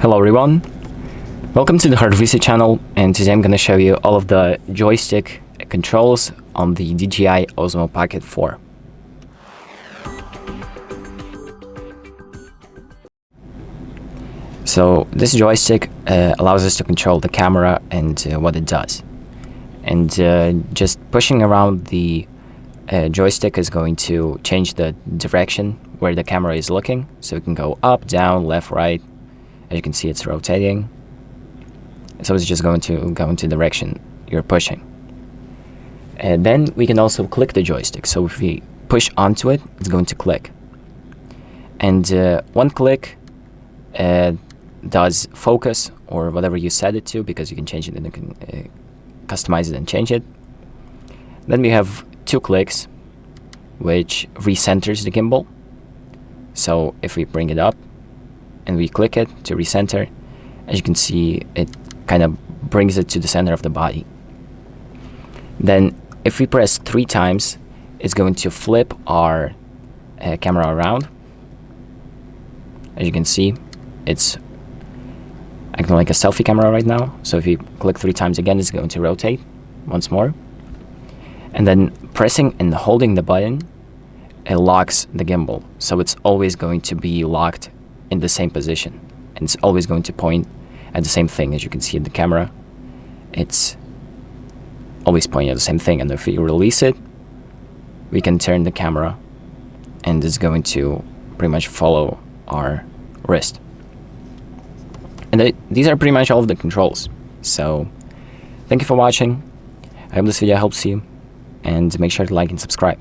Hello everyone, welcome to the HardReset channel, and today I'm going to show you all of the joystick controls on the DJI Osmo Pocket 4. So this joystick allows us to control the camera and what it does. And just pushing around the joystick is going to change the direction where the camera is looking. So it can go up, down, left, right. As you can see, it's rotating. So it's just going to go into the direction you're pushing. And then we can also click the joystick. So if we push onto it, it's going to click. And one click does focus or whatever you set it to, because you can change it and you can customize it and change it. Then we have two clicks, which recenters the gimbal. So if we bring it up and we click it to recenter, as you can see, it kind of brings it to the center of the body. Then if we press 3 times, it's going to flip our camera around. As you can see, it's acting like a selfie camera right now. So if you click 3 times again, it's going to rotate once more. And then pressing and holding the button, it locks the gimbal. So it's always going to be locked in the same position, and it's always going to point at the same thing. As you can see in the camera, it's always pointing at the same thing. And if we release it, we can turn the camera and it's going to pretty much follow our wrist. And these are pretty much all of the controls. So thank you for watching. I hope this video helps you, and make sure to like and subscribe.